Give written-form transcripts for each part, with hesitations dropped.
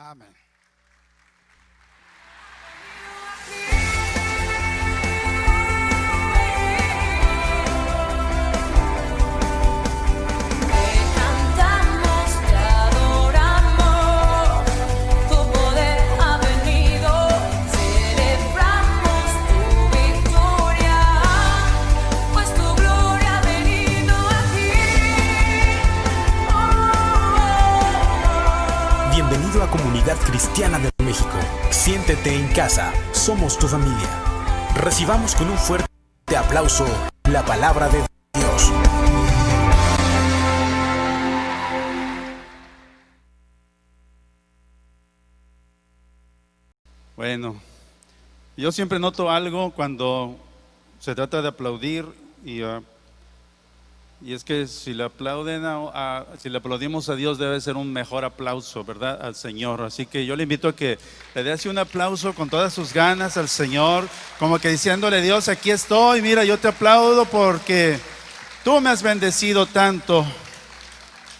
Amén. Bienvenido a Comunidad Cristiana de México. Siéntete en casa, somos tu familia. Recibamos con un fuerte aplauso la palabra de Dios. Bueno, yo siempre noto algo cuando se trata de aplaudir y es que si le si le aplaudimos a Dios debe ser un mejor aplauso, ¿verdad? Al Señor. Así que yo le invito a que le dé así un aplauso con todas sus ganas al Señor, como que diciéndole: Dios, aquí estoy, mira, yo te aplaudo porque tú me has bendecido tanto.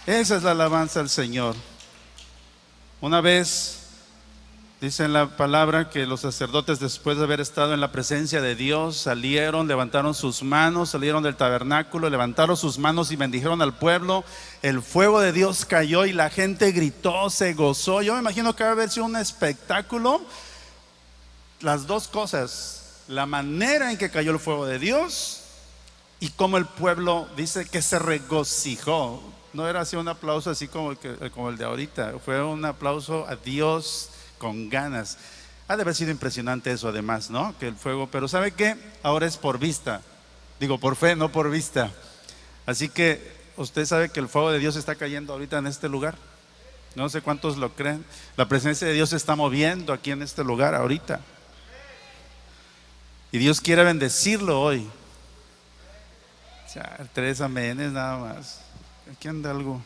Esa es la alabanza al Señor. Una vez dice en la palabra que los sacerdotes, después de haber estado en la presencia de Dios, salieron, levantaron sus manos, salieron del tabernáculo, levantaron sus manos y bendijeron al pueblo. El fuego de Dios cayó y la gente gritó, se gozó. Yo me imagino que va a haber sido un espectáculo. Las dos cosas: la manera en que cayó el fuego de Dios y cómo el pueblo dice que se regocijó. No era así un aplauso así como el de ahorita, fue un aplauso a Dios con ganas. Ha de haber sido impresionante eso, además, ¿no? Que el fuego, pero ¿sabe qué? Ahora es por vista. Digo, por fe, no por vista. Así que usted sabe que el fuego de Dios está cayendo ahorita en este lugar. No sé cuántos lo creen. La presencia de Dios se está moviendo aquí en este lugar ahorita. Y Dios quiere bendecirlo hoy. Tres amenes nada más. Aquí anda algo.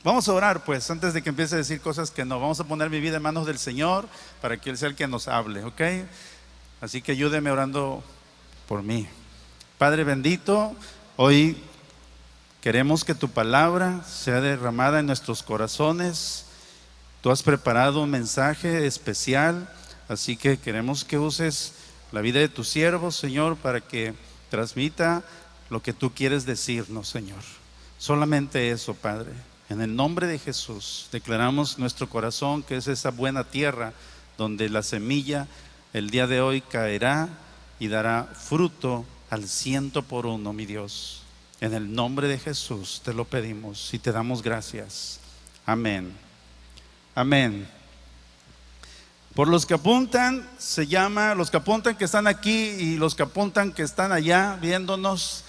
Vamos a orar pues, antes de que empiece a decir cosas que no. Vamos a poner mi vida en manos del Señor para que Él sea el que nos hable, ¿ok? Así que ayúdeme orando por mí. Padre bendito, hoy queremos que tu palabra sea derramada en nuestros corazones. Tú has preparado un mensaje especial, así que queremos que uses la vida de tus siervos, Señor, para que transmita lo que tú quieres decirnos, Señor. Solamente eso, Padre. En el nombre de Jesús declaramos nuestro corazón que es esa buena tierra donde la semilla el día de hoy caerá y dará fruto al 100%, mi Dios. En el nombre de Jesús te lo pedimos y te damos gracias. Amén. Amén. Por los que apuntan, se llama, los que apuntan que están aquí y los que apuntan que están allá viéndonos,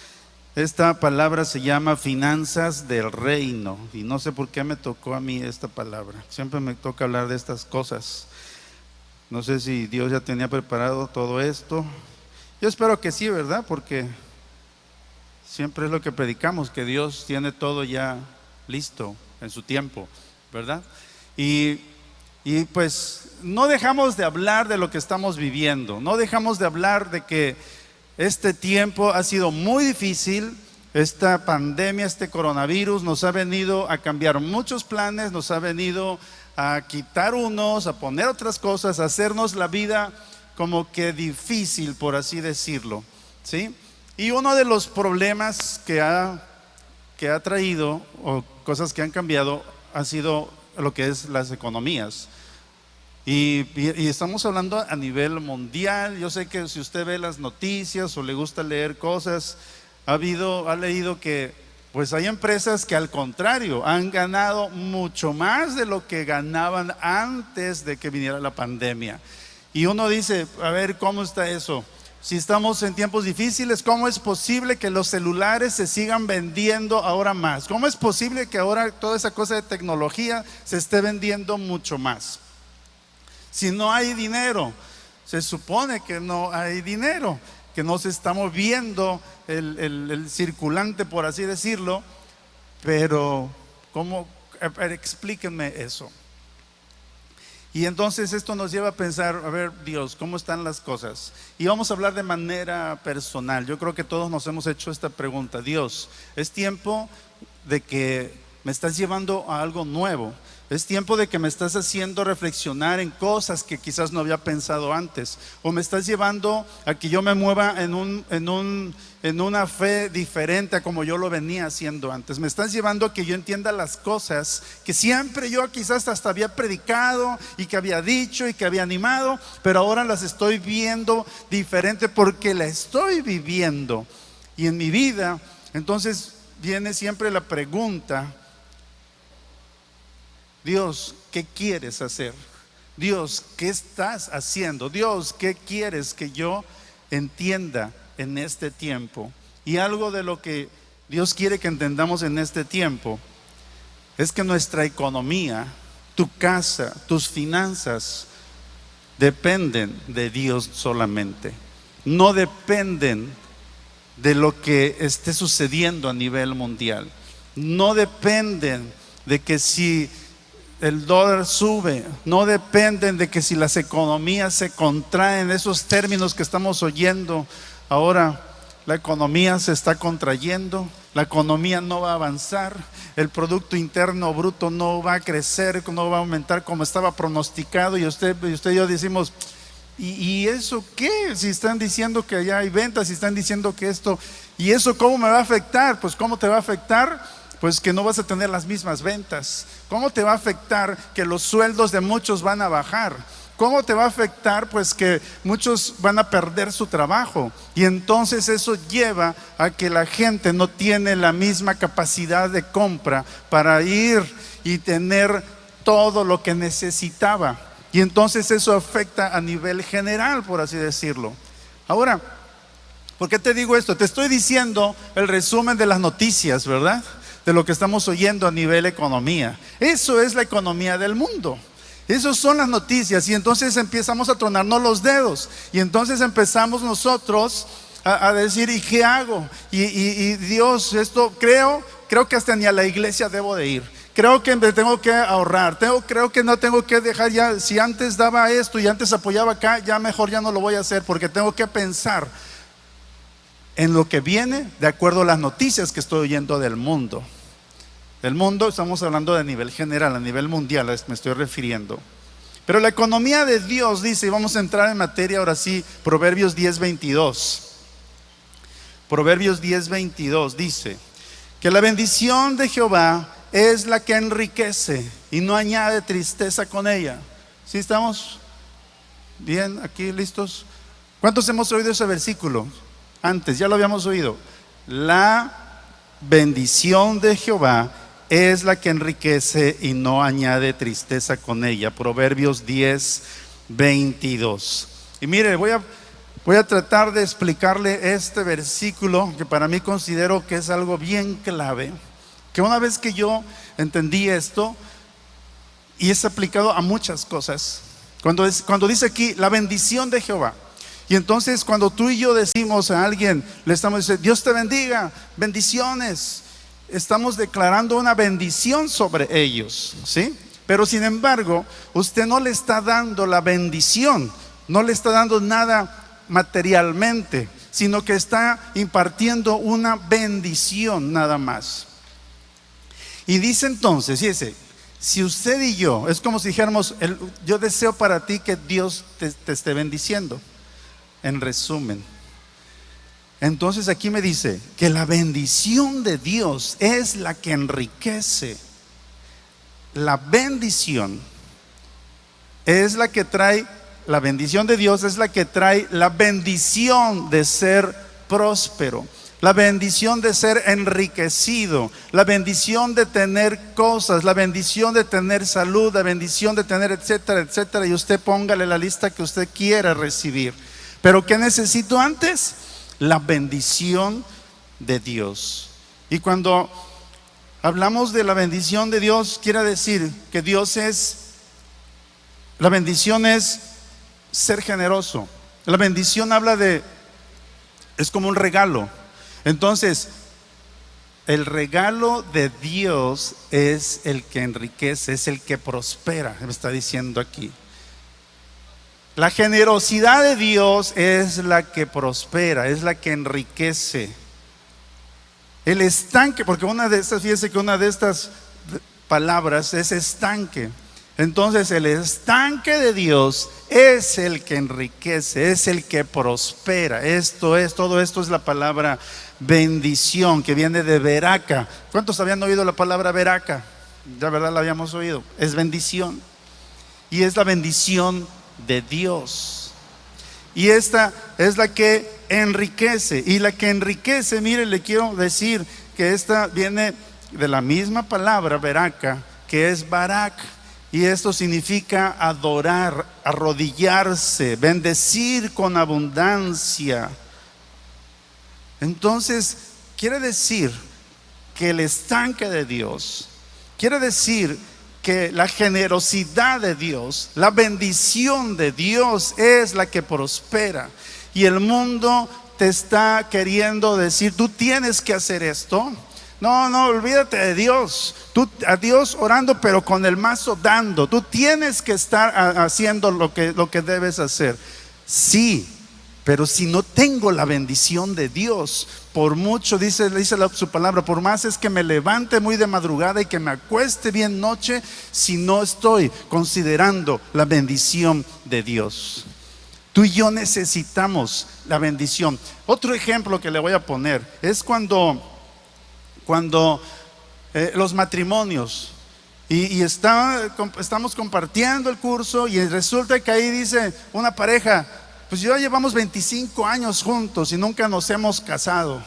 esta palabra se llama finanzas del reino. Y no sé por qué me tocó a mí esta palabra. Siempre me toca hablar de estas cosas. No sé si Dios ya tenía preparado todo esto. Yo espero que sí, ¿verdad? Porque siempre es lo que predicamos, que Dios tiene todo ya listo en su tiempo, ¿verdad? Y pues no dejamos de hablar de lo que estamos viviendo. No dejamos de hablar de que este tiempo ha sido muy difícil. Esta pandemia, este coronavirus nos ha venido a cambiar muchos planes, nos ha venido a quitar unos, a poner otras cosas, a hacernos la vida como que difícil, por así decirlo, ¿sí? Y uno de los problemas que ha traído, o cosas que han cambiado, ha sido lo que es las economías. Y estamos hablando a nivel mundial. Yo sé que si usted ve las noticias o le gusta leer cosas, ha leído que pues hay empresas que al contrario han ganado mucho más de lo que ganaban antes de que viniera la pandemia. Y uno dice, a ver, ¿cómo está eso? Si estamos en tiempos difíciles, ¿cómo es posible que los celulares se sigan vendiendo ahora más? ¿Cómo es posible que ahora toda esa cosa de tecnología se esté vendiendo mucho más? Si no hay dinero, se supone que no hay dinero, que no se está moviendo el circulante, por así decirlo. Pero ¿cómo? Explíquenme eso. Y entonces esto nos lleva a pensar, a ver, Dios, ¿cómo están las cosas? Y vamos a hablar de manera personal. Yo creo que todos nos hemos hecho esta pregunta. Dios, es tiempo de que me estás llevando a algo nuevo. Es tiempo de que me estás haciendo reflexionar en cosas que quizás no había pensado antes. O me estás llevando a que yo me mueva en una fe diferente a como yo lo venía haciendo antes. Me estás llevando a que yo entienda las cosas que siempre yo quizás hasta había predicado y que había dicho y que había animado, pero ahora las estoy viendo diferente porque la estoy viviendo. Y en mi vida, entonces viene siempre la pregunta: Dios, ¿qué quieres hacer? Dios, ¿qué estás haciendo? Dios, ¿qué quieres que yo entienda en este tiempo? Y algo de lo que Dios quiere que entendamos en este tiempo es que nuestra economía, tu casa, tus finanzas dependen de Dios solamente. No dependen de lo que esté sucediendo a nivel mundial. No dependen de que si el dólar sube, no dependen de que si las economías se contraen, esos términos que estamos oyendo ahora. La economía se está contrayendo, la economía no va a avanzar, el Producto Interno Bruto no va a crecer, no va a aumentar como estaba pronosticado. Y usted y yo decimos: ¿y eso qué? Si están diciendo que allá hay ventas, si están diciendo que esto, ¿y eso cómo me va a afectar? Pues ¿cómo te va a afectar? Pues que no vas a tener las mismas ventas. ¿Cómo te va a afectar que los sueldos de muchos van a bajar? ¿Cómo te va a afectar? Pues que muchos van a perder su trabajo. Y entonces eso lleva a que la gente no tiene la misma capacidad de compra para ir y tener todo lo que necesitaba. Y entonces eso afecta a nivel general, por así decirlo. Ahora, ¿por qué te digo esto? Te estoy diciendo el resumen de las noticias, ¿verdad? De lo que estamos oyendo a nivel economía. Eso es la economía del mundo. Esas son las noticias. Y entonces empezamos a tronarnos los dedos. Y entonces empezamos nosotros a decir: ¿y qué hago? Y Dios, esto creo que hasta ni a la iglesia debo de ir. Creo que me tengo que ahorrar. Creo que no tengo que dejar ya. Si antes daba esto y antes apoyaba acá, ya mejor ya no lo voy a hacer, porque tengo que pensar en lo que viene de acuerdo a las noticias que estoy oyendo del mundo. Del mundo estamos hablando de nivel general, a nivel mundial me estoy refiriendo. Pero la economía de Dios dice, y vamos a entrar en materia ahora sí, Proverbios 10:22. Proverbios 10:22 dice que la bendición de Jehová es la que enriquece y no añade tristeza con ella. ¿Sí estamos bien aquí listos? ¿Cuántos hemos oído ese versículo? Antes, ya lo habíamos oído. La bendición de Jehová es la que enriquece y no añade tristeza con ella. Proverbios 10:22. Y mire, voy a tratar de explicarle este versículo que para mí considero que es algo bien clave. Que una vez que yo entendí esto, y es aplicado a muchas cosas. Cuando dice aquí la bendición de Jehová. Y entonces cuando tú y yo decimos a alguien, le estamos diciendo: Dios te bendiga, bendiciones. Estamos declarando una bendición sobre ellos, ¿sí? Pero sin embargo, usted no le está dando la bendición, no le está dando nada materialmente, sino que está impartiendo una bendición nada más. Y dice entonces, fíjese, si usted y yo, es como si dijéramos: yo deseo para ti que Dios te esté bendiciendo. En resumen, entonces aquí me dice que la bendición de Dios es la que enriquece. La bendición es la que trae, la bendición de Dios es la que trae la bendición de ser próspero, la bendición de ser enriquecido, la bendición de tener cosas, la bendición de tener salud, la bendición de tener etcétera, etcétera. Y usted póngale la lista que usted quiera recibir. Pero ¿qué necesito antes? La bendición de Dios. Y cuando hablamos de la bendición de Dios, quiere decir que la bendición es ser generoso. La bendición es como un regalo. Entonces, el regalo de Dios es el que enriquece, es el que prospera, me está diciendo aquí. La generosidad de Dios es la que prospera, es la que enriquece. El estanque, porque fíjese que una de estas palabras es estanque. Entonces el estanque de Dios es el que enriquece, es el que prospera. Todo esto es la palabra bendición, que viene de veraca. ¿Cuántos habían oído la palabra veraca? Ya verdad la habíamos oído. Es bendición. Y es la bendición de Dios. Y esta es la que enriquece. Y la que enriquece, mire, le quiero decir que esta viene de la misma palabra veraca, que es barak. Y esto significa adorar, arrodillarse, bendecir con abundancia. Entonces, quiere decir que el estanque de Dios, quiere decir que la generosidad de Dios, la bendición de Dios es la que prospera. Y el mundo te está queriendo decir, tú tienes que hacer esto. No, olvídate de Dios. Tú a Dios orando, pero con el mazo dando. Tú tienes que estar haciendo lo que debes hacer. Sí, pero si no tengo la bendición de Dios, por mucho, dice su palabra, por más es que me levante muy de madrugada y que me acueste bien noche, si no estoy considerando la bendición de Dios. Tú y yo necesitamos la bendición. Otro ejemplo que le voy a poner es cuando los matrimonios y estamos compartiendo el curso y resulta que ahí dice una pareja, pues ya llevamos 25 años juntos y nunca nos hemos casado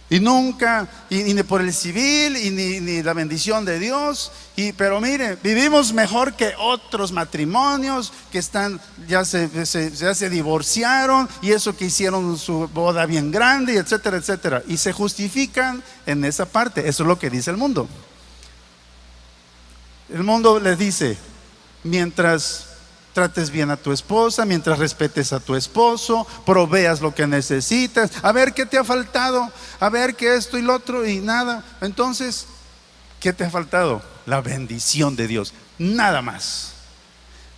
y nunca, y ni por el civil y ni la bendición de Dios, pero mire, vivimos mejor que otros matrimonios que ya se divorciaron y eso que hicieron su boda bien grande, y etcétera, etcétera, y se justifican en esa parte. Eso es lo que dice el mundo. El mundo les dice, mientras trates bien a tu esposa, mientras respetes a tu esposo, proveas lo que necesitas, a ver qué te ha faltado, a ver qué esto y lo otro y nada. Entonces, ¿qué te ha faltado? La bendición de Dios, nada más.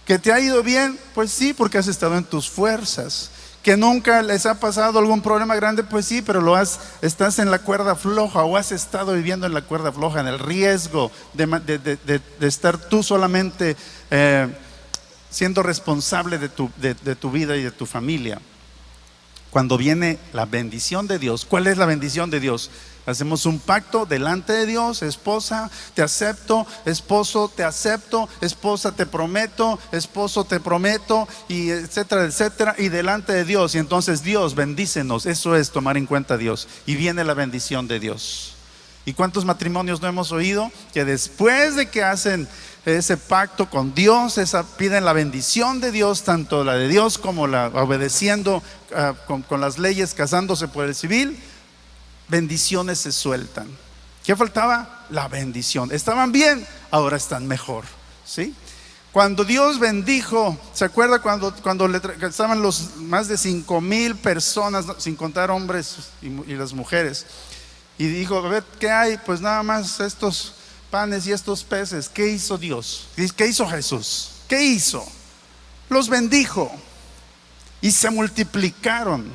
¿Que te ha ido bien? Pues sí, porque has estado en tus fuerzas. ¿Que nunca les ha pasado algún problema grande? Pues sí, pero estás en la cuerda floja, o has estado viviendo en la cuerda floja, en el riesgo de estar tú solamente siendo responsable de tu vida y de tu familia. Cuando viene la bendición de Dios, ¿cuál es la bendición de Dios? Hacemos un pacto delante de Dios. Esposa, te acepto. Esposo, te acepto. Esposa, te prometo. Esposo, te prometo. Y etcétera, etcétera. Y delante de Dios. Y entonces Dios, bendícenos. Eso es tomar en cuenta a Dios. Y viene la bendición de Dios. ¿Y cuántos matrimonios no hemos oído? Que después de que hacen ese pacto con Dios, piden la bendición de Dios, tanto la de Dios como la obedeciendo con las leyes, casándose por el civil, bendiciones se sueltan. ¿Qué faltaba? La bendición. Estaban bien, ahora están mejor, ¿sí? Cuando Dios bendijo, ¿se acuerda cuando estaban los más de 5,000 personas, sin contar hombres y las mujeres? Y dijo, a ver, ¿qué hay? Pues nada más estos panes y estos peces. ¿Qué hizo Dios? ¿Qué hizo Jesús? ¿Qué hizo? Los bendijo y se multiplicaron.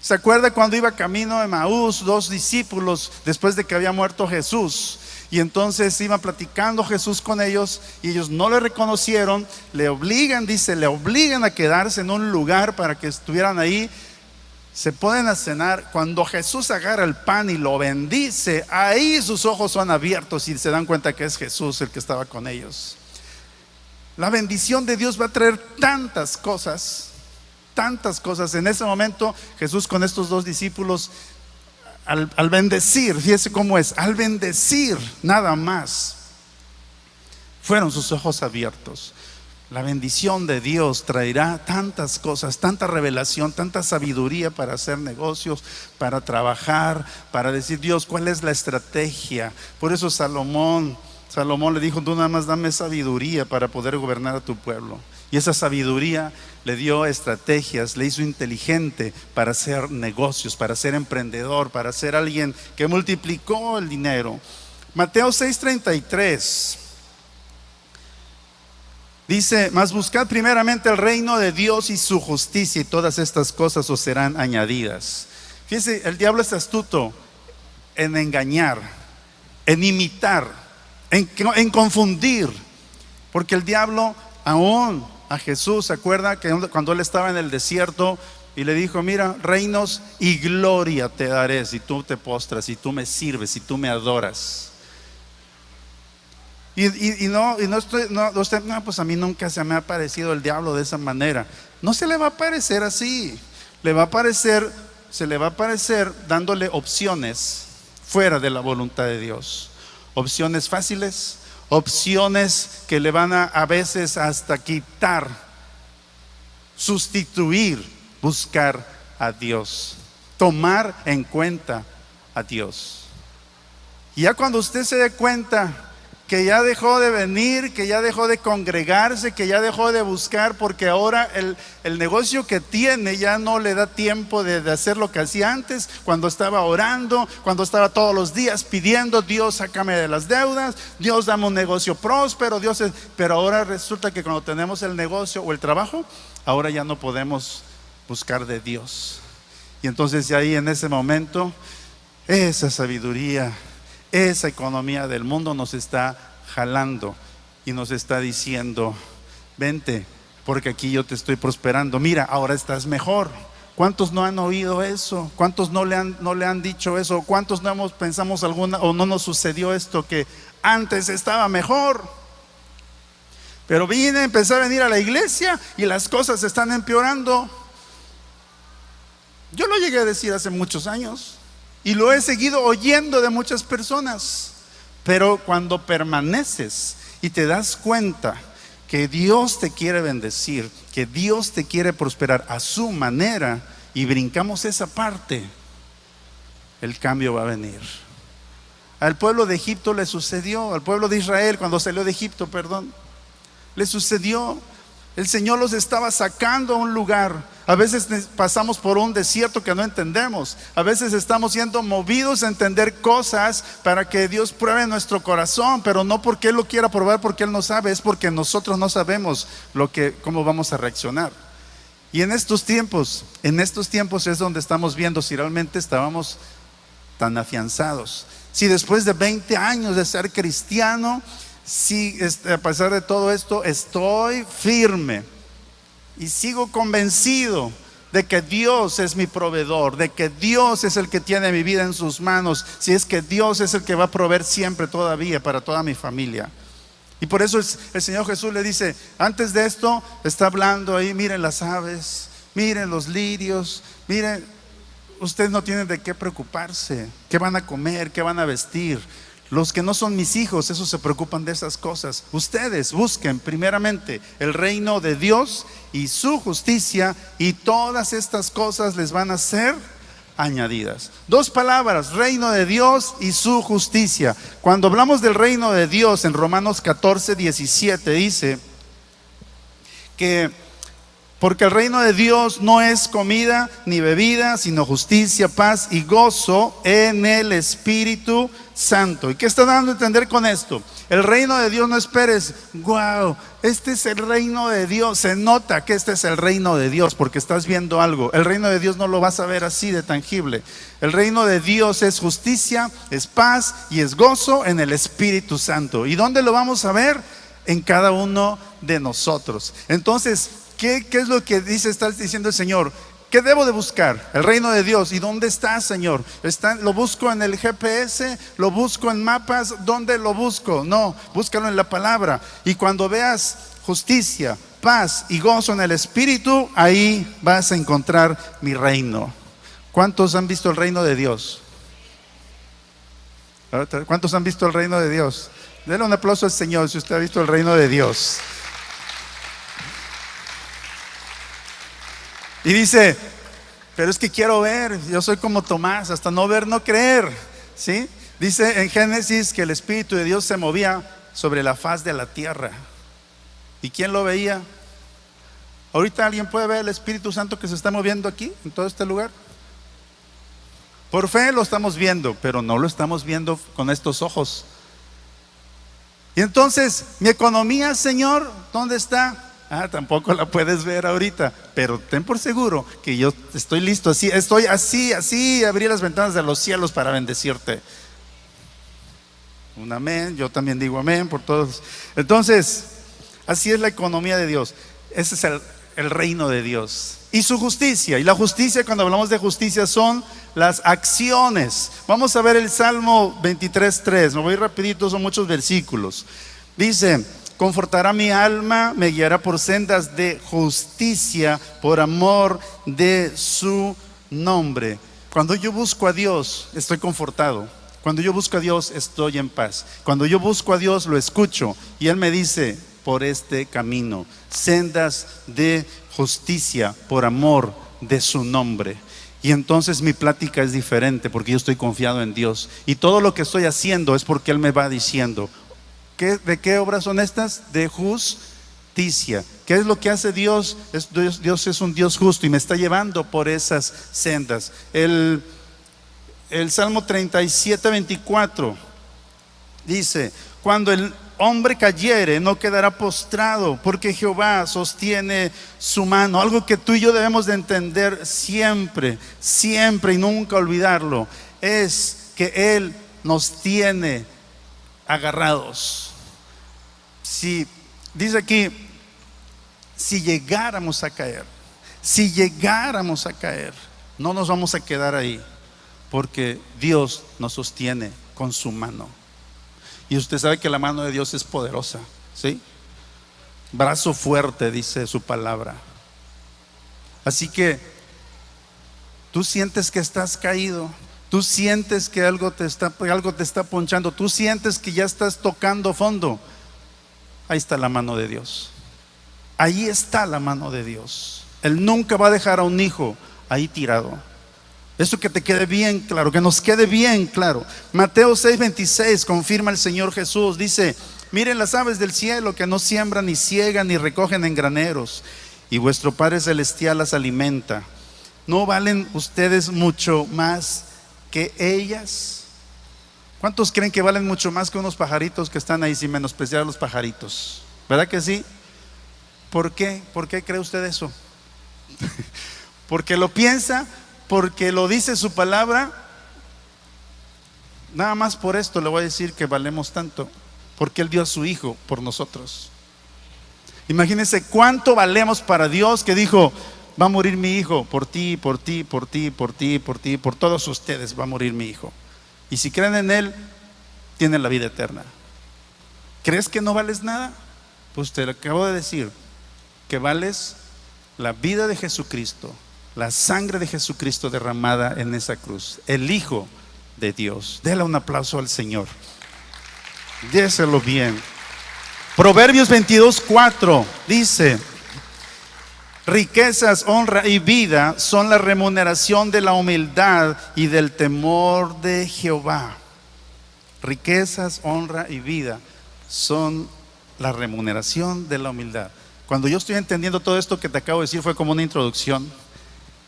¿Se acuerda cuando iba camino de Emaús, 2 discípulos, después de que había muerto Jesús? Y entonces iba platicando Jesús con ellos y ellos no le reconocieron, le obligan a quedarse en un lugar para que estuvieran ahí. Se ponen a cenar. Cuando Jesús agarra el pan y lo bendice, ahí sus ojos son abiertos y se dan cuenta que es Jesús el que estaba con ellos. La bendición de Dios va a traer tantas cosas. En ese momento Jesús con estos 2 discípulos, al bendecir, fíjese cómo es, al bendecir nada más, fueron sus ojos abiertos. La bendición de Dios traerá tantas cosas, tanta revelación, tanta sabiduría para hacer negocios, para trabajar, para decir, Dios, ¿cuál es la estrategia? Por eso Salomón le dijo, tú nada más dame sabiduría para poder gobernar a tu pueblo. Y esa sabiduría le dio estrategias, le hizo inteligente para hacer negocios, para ser emprendedor, para ser alguien que multiplicó el dinero. Mateo 6:33 dice, mas buscad primeramente el reino de Dios y su justicia, y todas estas cosas os serán añadidas. Fíjense, el diablo es astuto en engañar, en imitar en confundir. Porque el diablo aún a Jesús, ¿se acuerda que cuando él estaba en el desierto y le dijo: mira, reinos y gloria te daré si tú te postras, si tú me sirves, si tú me adoras? Pues a mí nunca se me ha parecido el diablo de esa manera. No se le va a parecer así. Se le va a aparecer dándole opciones fuera de la voluntad de Dios. Opciones fáciles, opciones que le van a veces hasta quitar, sustituir, buscar a Dios, tomar en cuenta a Dios. Y ya cuando usted se dé cuenta que ya dejó de venir, que ya dejó de congregarse, que ya dejó de buscar, porque ahora el negocio que tiene ya no le da tiempo de hacer lo que hacía antes, cuando estaba orando, cuando estaba todos los días pidiendo: Dios, sácame de las deudas, Dios, dame un negocio próspero, pero ahora resulta que cuando tenemos el negocio o el trabajo, ahora ya no podemos buscar de Dios. Y entonces ahí en ese momento, esa sabiduría, esa economía del mundo nos está jalando y nos está diciendo: vente, porque aquí yo te estoy prosperando. Mira, ahora estás mejor. ¿Cuántos no han oído eso? ¿Cuántos no le han dicho eso? ¿Cuántos no pensamos alguna o no nos sucedió esto, que antes estaba mejor? Pero empecé a venir a la iglesia y las cosas se están empeorando. Yo lo llegué a decir hace muchos años y lo he seguido oyendo de muchas personas. Pero cuando permaneces y te das cuenta que Dios te quiere bendecir, que Dios te quiere prosperar a su manera, y brincamos esa parte, el cambio va a venir. Al pueblo de Egipto le sucedió, al pueblo de Israel cuando salió de Egipto, le sucedió. El Señor los estaba sacando a un lugar. A veces pasamos por un desierto que no entendemos. A veces estamos siendo movidos a entender cosas para que Dios pruebe nuestro corazón, pero no porque Él lo quiera probar, porque Él no sabe, es porque nosotros no sabemos cómo vamos a reaccionar. Y en estos tiempos es donde estamos viendo si realmente estábamos tan afianzados. Si después de 20 años de ser cristiano, si a pesar de todo esto estoy firme y sigo convencido de que Dios es mi proveedor, de que Dios es el que tiene mi vida en sus manos, si es que Dios es el que va a proveer siempre, todavía, para toda mi familia. Y por eso el Señor Jesús le dice, antes de esto está hablando ahí: miren las aves, miren los lirios, miren, ustedes no tienen de qué preocuparse, qué van a comer, qué van a vestir. Los que no son mis hijos, esos se preocupan de esas cosas. Ustedes busquen primeramente el reino de Dios y su justicia, y todas estas cosas les van a ser añadidas. Dos palabras: reino de Dios y su justicia. Cuando hablamos del reino de Dios, en Romanos 14:17 dice que porque el reino de Dios no es comida ni bebida, sino justicia, paz y gozo en el Espíritu Santo. ¿Y qué está dando a entender con esto? El reino de Dios, no esperes: wow, este es el reino de Dios. Se nota que este es el reino de Dios porque estás viendo algo. El reino de Dios no lo vas a ver así de tangible. El reino de Dios es justicia, es paz y es gozo en el Espíritu Santo. ¿Y dónde lo vamos a ver? En cada uno de nosotros. Entonces, ¿qué es lo que está diciendo el Señor? ¿Qué debo de buscar? El reino de Dios. ¿Y dónde está, Señor? ¿Lo busco en el GPS? ¿Lo busco en mapas? ¿Dónde lo busco? No, búscalo en la palabra. Y cuando veas justicia, paz y gozo en el Espíritu, ahí vas a encontrar mi reino. ¿Cuántos han visto el reino de Dios? ¿Cuántos han visto el reino de Dios? Denle un aplauso al Señor si usted ha visto el reino de Dios. Y dice, pero es que quiero ver, yo soy como Tomás, hasta no ver, no creer, ¿sí? Dice en Génesis que el Espíritu de Dios se movía sobre la faz de la tierra. ¿Y quién lo veía? ¿Ahorita alguien puede ver el Espíritu Santo que se está moviendo aquí, en todo este lugar? Por fe lo estamos viendo, pero no lo estamos viendo con estos ojos. Y entonces, mi economía, Señor, ¿dónde está? Tampoco la puedes ver ahorita, pero ten por seguro que yo estoy listo, así, abrí las ventanas de los cielos para bendecirte. Un amén, yo también digo amén por todos. Entonces, así es la economía de Dios. Ese es el reino de Dios. Y su justicia. Y la justicia, cuando hablamos de justicia, son las acciones. Vamos a ver el Salmo 23:3. Me voy rapidito, son muchos versículos. Dice: confortará mi alma, me guiará por sendas de justicia, por amor de su nombre. Cuando yo busco a Dios, estoy confortado. Cuando yo busco a Dios, estoy en paz. Cuando yo busco a Dios, lo escucho y Él me dice: por este camino, sendas de justicia, por amor de su nombre. Y entonces mi plática es diferente, porque yo estoy confiado en Dios, y todo lo que estoy haciendo es porque Él me va diciendo. ¿De qué obras son estas? De justicia. ¿Qué es lo que hace Dios? Dios es un Dios justo y me está llevando por esas sendas. El Salmo 37:24 dice: cuando el hombre cayere, no quedará postrado, porque Jehová sostiene su mano. Algo que tú y yo debemos de entender siempre, siempre, y nunca olvidarlo, es que Él nos tiene agarrados. Si dice aquí, si llegáramos a caer, no nos vamos a quedar ahí, porque Dios nos sostiene con su mano. Y usted sabe que la mano de Dios es poderosa, ¿sí? Brazo fuerte, dice su palabra. Así que tú sientes que estás caído, tú sientes que algo te está ponchando, tú sientes que ya estás tocando fondo. Ahí está la mano de Dios. Ahí está la mano de Dios. Él nunca va a dejar a un hijo ahí tirado. Eso que te quede bien claro, que nos quede bien claro. Mateo 6:26 confirma el Señor Jesús. Dice: miren las aves del cielo, que no siembran, ni ciegan, ni recogen en graneros, y vuestro Padre Celestial las alimenta. ¿No valen ustedes mucho más que ellas? ¿Cuántos creen que valen mucho más que unos pajaritos que están ahí, sin menospreciar a los pajaritos? ¿Verdad que sí? ¿Por qué? ¿Por qué cree usted eso? ¿Porque lo piensa? ¿Porque lo dice su palabra? Nada más por esto le voy a decir que valemos tanto, porque Él dio a su Hijo por nosotros. Imagínense cuánto valemos para Dios, que dijo: va a morir mi hijo por ti, por ti, por ti, por ti, por ti, por todos ustedes va a morir mi hijo. Y si creen en Él, tienen la vida eterna. ¿Crees que no vales nada? Pues te acabo de decir que vales la vida de Jesucristo, la sangre de Jesucristo derramada en esa cruz, el Hijo de Dios. Dele un aplauso al Señor. Déselo bien. Proverbios 22:4 dice: riquezas, honra y vida son la remuneración de la humildad y del temor de Jehová. Riquezas, honra y vida son la remuneración de la humildad. Cuando yo estoy entendiendo todo esto que te acabo de decir, fue como una introducción.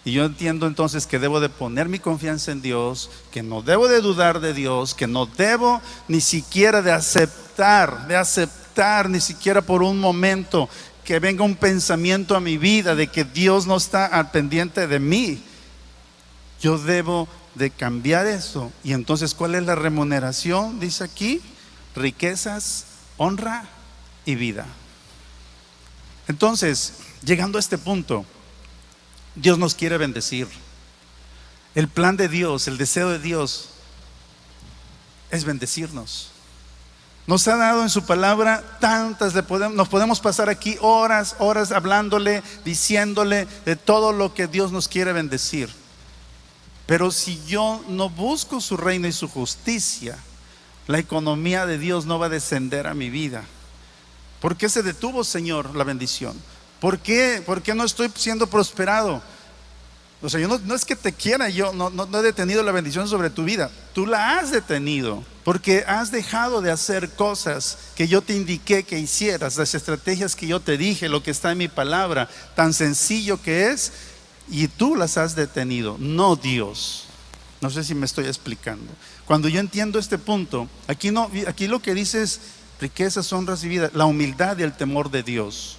Y yo entiendo entonces que debo de poner mi confianza en Dios, que no debo de dudar de Dios, que no debo ni siquiera de aceptar ni siquiera por un momento que venga un pensamiento a mi vida de que Dios no está al pendiente de mí. Yo debo de cambiar eso. Y entonces, ¿cuál es la remuneración? Dice aquí: riquezas, honra y vida. Entonces, llegando a este punto, Dios nos quiere bendecir. El plan de Dios, el deseo de Dios es bendecirnos. Nos ha dado en su palabra tantas, nos podemos pasar aquí horas hablándole, diciéndole de todo lo que Dios nos quiere bendecir. Pero si yo no busco su reino y su justicia, la economía de Dios no va a descender a mi vida. ¿Por qué se detuvo, Señor, la bendición? ¿Por qué no estoy siendo prosperado? O sea, yo no es que te quiera, yo no he detenido la bendición sobre tu vida. Tú la has detenido porque has dejado de hacer cosas que yo te indiqué que hicieras, las estrategias que yo te dije, lo que está en mi palabra, tan sencillo que es, y tú las has detenido, no Dios. No sé si me estoy explicando. Cuando yo entiendo este punto, aquí lo que dice es riquezas, honras y vida, la humildad y el temor de Dios.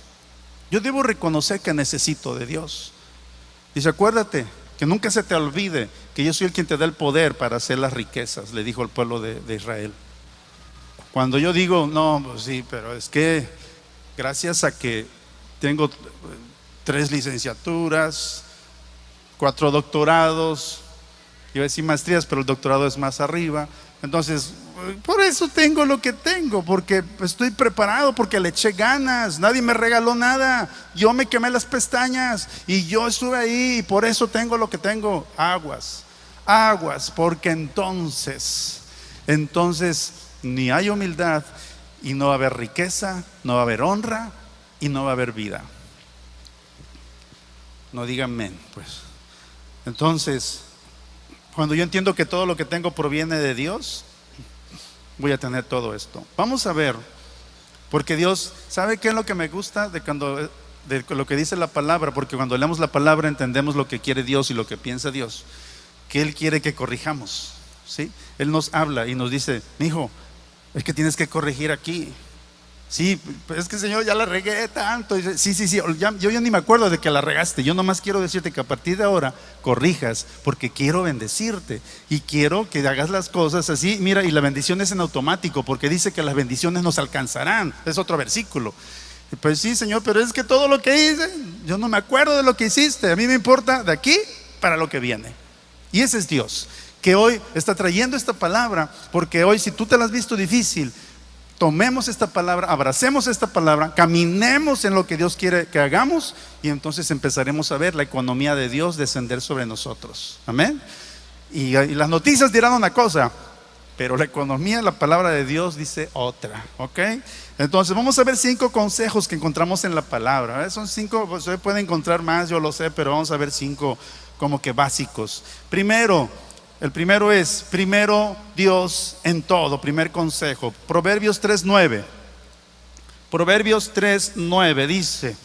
Yo debo reconocer que necesito de Dios. Dice: acuérdate, que nunca se te olvide que yo soy el quien te da el poder para hacer las riquezas, le dijo al pueblo de Israel. Cuando yo digo, no, pues sí, pero es que gracias a que tengo 3 licenciaturas, 4 doctorados, iba a decir maestrías, pero el doctorado es más arriba. Entonces, por eso tengo lo que tengo, porque estoy preparado, porque le eché ganas, nadie me regaló nada, yo me quemé las pestañas y yo estuve ahí y por eso tengo lo que tengo. Aguas, porque entonces ni hay humildad y no va a haber riqueza, no va a haber honra y no va a haber vida. No digan amén, pues. Entonces, cuando yo entiendo que todo lo que tengo proviene de Dios, voy a tener todo esto. Vamos a ver, porque Dios, ¿sabe qué es lo que me gusta de lo que dice la palabra? Porque cuando leemos la palabra entendemos lo que quiere Dios y lo que piensa Dios, que Él quiere que corrijamos, ¿sí? Él nos habla y nos dice, mijo, es que tienes que corregir aquí. Sí, es que Señor, ya la regué tanto. Sí, yo ya ni me acuerdo de que la regaste. Yo nomás quiero decirte que a partir de ahora corrijas, porque quiero bendecirte y quiero que hagas las cosas así. Mira, y la bendición es en automático, porque dice que las bendiciones nos alcanzarán. Es otro versículo. Pues sí, Señor, pero es que todo lo que hice, yo no me acuerdo de lo que hiciste. A mí me importa de aquí para lo que viene. Y ese es Dios, que hoy está trayendo esta palabra, porque hoy, si tú te la has visto difícil, tomemos esta palabra, abracemos esta palabra, caminemos en lo que Dios quiere que hagamos, y entonces empezaremos a ver la economía de Dios descender sobre nosotros. Amén. Y las noticias dirán una cosa, pero la economía, la palabra de Dios dice otra. ¿Ok? Entonces vamos a ver 5 consejos que encontramos en la palabra. Son 5, pues usted puede encontrar más, yo lo sé, pero vamos a ver 5 como que básicos. El primero es, primero Dios en todo, primer consejo. Proverbios 3:9. Proverbios 3:9 dice: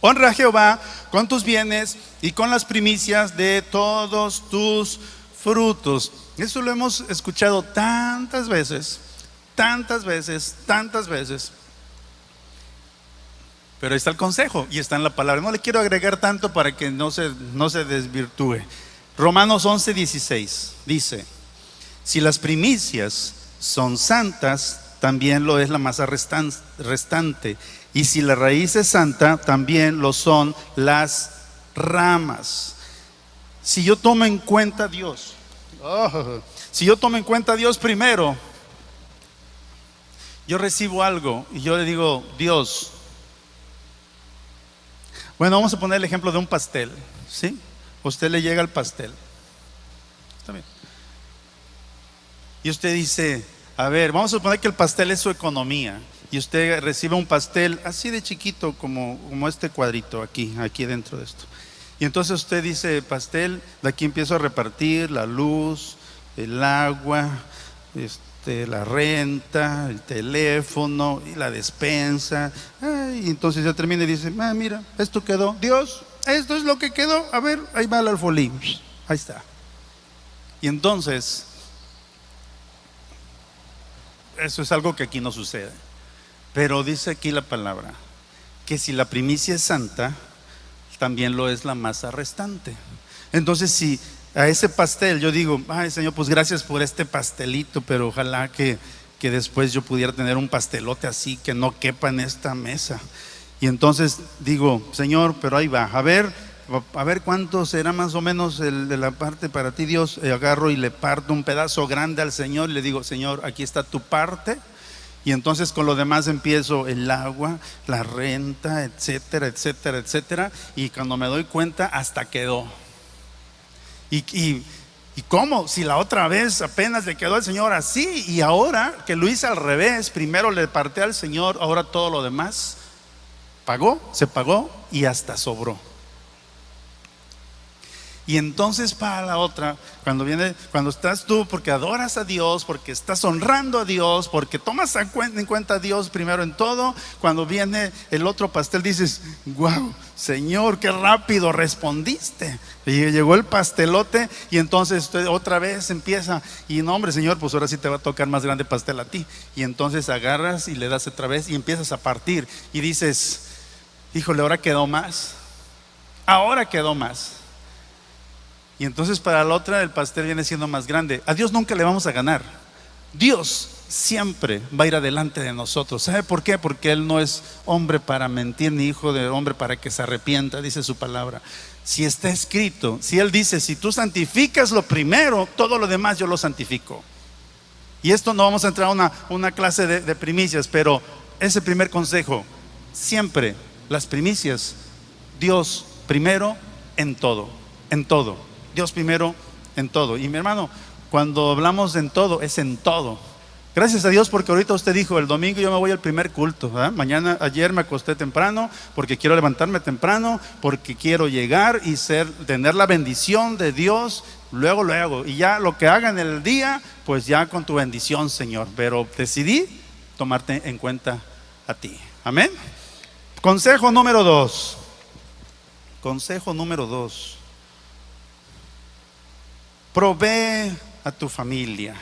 honra a Jehová con tus bienes y con las primicias de todos tus frutos. Eso lo hemos escuchado tantas veces. Pero ahí está el consejo y está en la palabra. No le quiero agregar tanto para que no se desvirtúe. Romanos 11:16 dice: si las primicias son santas, también lo es la masa restante. Y si la raíz es santa, también lo son las ramas. Si yo tomo en cuenta a Dios, primero, yo recibo algo y yo le digo, Dios. Bueno, vamos a poner el ejemplo de un pastel, ¿sí? Usted le llega el pastel. Está bien. Y usted dice, a ver, vamos a suponer que el pastel es su economía. Y usted recibe un pastel así de chiquito, como este cuadrito aquí dentro de esto. Y entonces usted dice, pastel, de aquí empiezo a repartir la luz, el agua, la renta, el teléfono y la despensa. Y entonces ya termina y dice, mira, esto quedó. Dios, esto es lo que quedó. A ver, ahí va el alfolí. Ahí está. Y entonces, eso es algo que aquí no sucede. Pero dice aquí la palabra, que si la primicia es santa, también lo es la masa restante. Entonces, si a ese pastel yo digo, ay Señor, pues gracias por este pastelito, pero ojalá que después yo pudiera tener un pastelote así que no quepa en esta mesa. Y entonces digo, Señor, pero ahí va, a ver cuánto será más o menos de la parte para ti, Dios. Agarro y le parto un pedazo grande al Señor y le digo, Señor, aquí está tu parte. Y entonces con lo demás empiezo el agua, la renta, etcétera, etcétera, etcétera. Y cuando me doy cuenta, hasta quedó. ¿Y cómo? Si la otra vez apenas le quedó al Señor así, y ahora que lo hice al revés, primero le parté al Señor, ahora todo lo demás se pagó y hasta sobró. Y entonces para la otra, cuando estás tú, porque adoras a Dios, porque estás honrando a Dios, porque tomas en cuenta a Dios primero en todo, cuando viene el otro pastel dices, wow, Señor, qué rápido respondiste. Y llegó el pastelote y entonces usted otra vez empieza, y no, hombre, Señor, pues ahora sí te va a tocar más grande pastel a ti. Y entonces agarras y le das otra vez y empiezas a partir y dices, híjole, ahora quedó más. Ahora quedó más. Y entonces para la otra el pastel viene siendo más grande. A Dios nunca le vamos a ganar. Dios siempre va a ir adelante de nosotros. ¿Sabe por qué? Porque Él no es hombre para mentir, ni hijo de hombre para que se arrepienta, dice su palabra. Si está escrito, si Él dice, si tú santificas lo primero, todo lo demás yo lo santifico. Y esto no vamos a entrar a una clase de primicias, pero ese primer consejo, siempre las primicias, Dios primero en todo, en todo. Dios primero en todo. Y mi hermano, cuando hablamos de en todo, es en todo. Gracias a Dios porque ahorita usted dijo, el domingo yo me voy al primer culto, ¿verdad? Ayer me acosté temprano porque quiero levantarme temprano, porque quiero llegar y tener la bendición de Dios luego. Y ya lo que haga en el día, pues ya con tu bendición, Señor. Pero decidí tomarte en cuenta a ti. Amén. Consejo número 2. Consejo número 2. Provee a tu familia.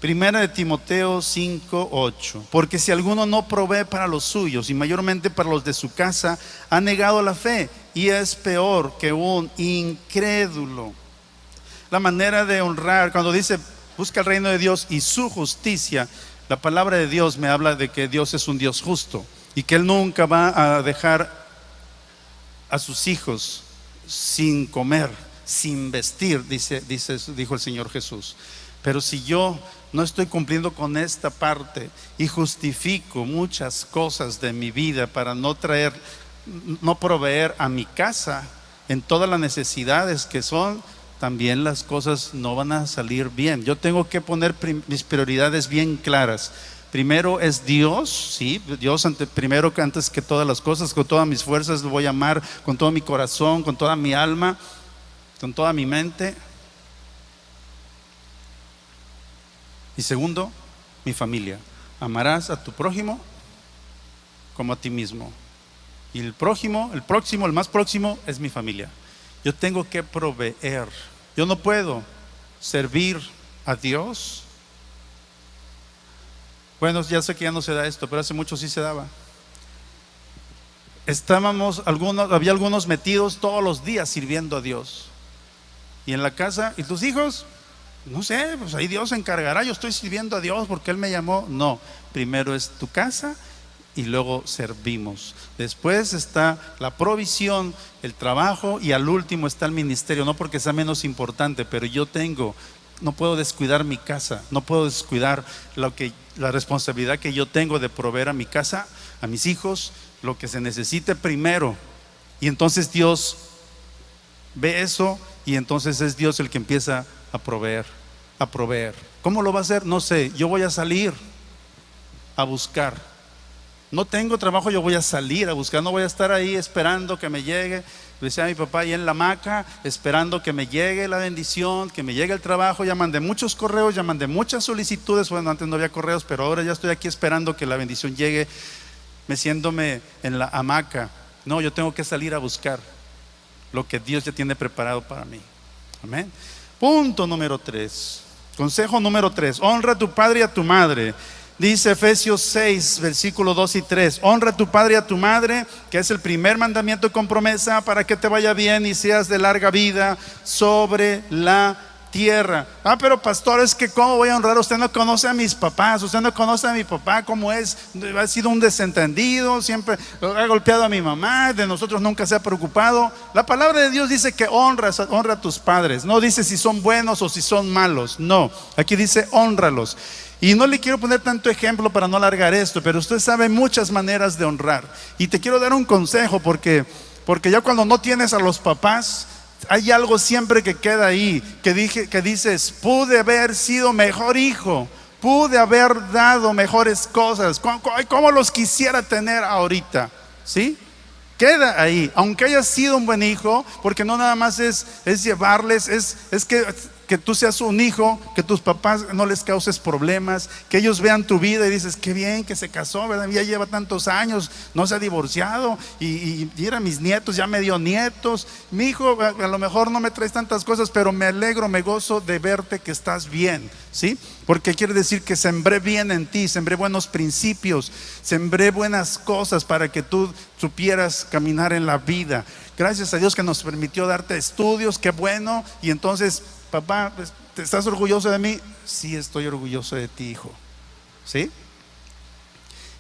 Primera de Timoteo 5:8. Porque si alguno no provee para los suyos, y mayormente para los de su casa, ha negado la fe y es peor que un incrédulo. La manera de honrar, cuando dice busca el reino de Dios y su justicia, la palabra de Dios me habla de que Dios es un Dios justo y que Él nunca va a dejar a sus hijos sin comer, sin vestir, dijo el Señor Jesús. Pero si yo no estoy cumpliendo con esta parte y justifico muchas cosas de mi vida para no proveer a mi casa en todas las necesidades que son, también las cosas no van a salir bien. Yo tengo que poner mis prioridades bien claras. Primero es Dios, sí, Dios primero antes que todas las cosas. Con todas mis fuerzas lo voy a amar, con todo mi corazón, con toda mi alma, con toda mi mente. Y segundo, mi familia. Amarás a tu prójimo como a ti mismo. Y el más próximo es mi familia. Yo tengo que proveer. Yo no puedo servir a Dios. Bueno, ya sé que ya no se da esto, pero hace mucho sí se daba. Había algunos metidos todos los días sirviendo a Dios. Y en la casa, ¿y tus hijos? No sé, pues ahí Dios se encargará. Yo estoy sirviendo a Dios porque Él me llamó. No, primero es tu casa y luego servimos. Después está la provisión, el trabajo y al último está el ministerio. No porque sea menos importante, pero no puedo descuidar mi casa, no puedo descuidar la responsabilidad que yo tengo de proveer a mi casa, a mis hijos, lo que se necesite primero. Y entonces Dios ve eso y entonces es Dios el que empieza a proveer. ¿Cómo lo va a hacer? No sé, yo voy a salir a buscar. No tengo trabajo, yo voy a salir a buscar. No voy a estar ahí esperando que me llegue. Decía mi papá ahí en la hamaca, esperando que me llegue la bendición, que me llegue el trabajo. Ya mandé muchos correos, ya mandé muchas solicitudes. Bueno, antes no había correos, pero ahora ya estoy aquí esperando que la bendición llegue, meciéndome en la hamaca. No, yo tengo que salir a buscar lo que Dios ya tiene preparado para mí. Amén. Punto número 3. Consejo número 3. Honra a tu padre y a tu madre. Dice Efesios 6, versículos 2 y 3. Honra a tu padre y a tu madre, que es el primer mandamiento con promesa para que te vaya bien y seas de larga vida sobre la tierra. Pero pastor, es que ¿cómo voy a honrar? Usted no conoce a mis papás, usted no conoce a mi papá, cómo es, ha sido un desentendido, siempre ha golpeado a mi mamá, de nosotros nunca se ha preocupado. La palabra de Dios dice que honra a tus padres, no dice si son buenos o si son malos, no, aquí dice honralos. Y no le quiero poner tanto ejemplo para no alargar esto, pero usted sabe muchas maneras de honrar. Y te quiero dar un consejo porque ya cuando no tienes a los papás, hay algo siempre que queda ahí, que dices, pude haber sido mejor hijo, pude haber dado mejores cosas, ¿cómo los quisiera tener ahorita? ¿Sí? Queda ahí, aunque haya sido un buen hijo, porque no nada más es llevarles, es que que tú seas un hijo, que tus papás no les causes problemas, que ellos vean tu vida y dices, qué bien que se casó, ¿verdad? Ya lleva tantos años, no se ha divorciado, y mira, mis nietos, ya me dio nietos. Mi hijo, a lo mejor no me traes tantas cosas, pero me alegro, me gozo de verte que estás bien, ¿sí? Porque quiere decir que sembré bien en ti, sembré buenos principios, sembré buenas cosas para que tú supieras caminar en la vida. Gracias a Dios que nos permitió darte estudios, qué bueno. Y entonces, papá, ¿estás orgulloso de mí? Sí, estoy orgulloso de ti, hijo, ¿sí?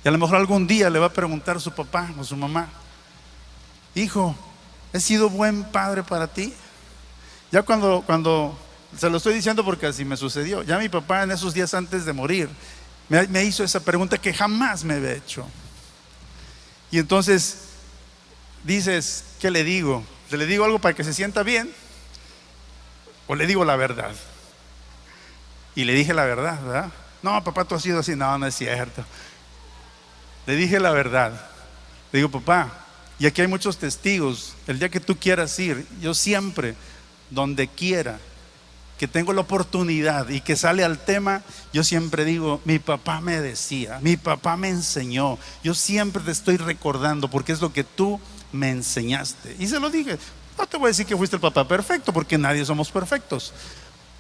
Y a lo mejor algún día le va a preguntar a su papá o su mamá, hijo, ¿he sido buen padre para ti? Ya cuando se lo estoy diciendo porque así me sucedió. Ya mi papá en esos días antes de morir me hizo esa pregunta que jamás me había hecho. Y entonces dices, ¿qué le digo? ¿Le digo algo para que se sienta bien? ¿O le digo la verdad? Y le dije la verdad, ¿verdad? No, papá, tú has sido así. No, no es cierto. Le dije la verdad. Le digo, papá, y aquí hay muchos testigos, el día que tú quieras ir, yo siempre, donde quiera que tengo la oportunidad y que sale al tema, yo siempre digo, mi papá me decía, mi papá me enseñó, yo siempre te estoy recordando porque es lo que tú me enseñaste. Y se lo dije, no te voy a decir que fuiste el papá perfecto, porque nadie somos perfectos,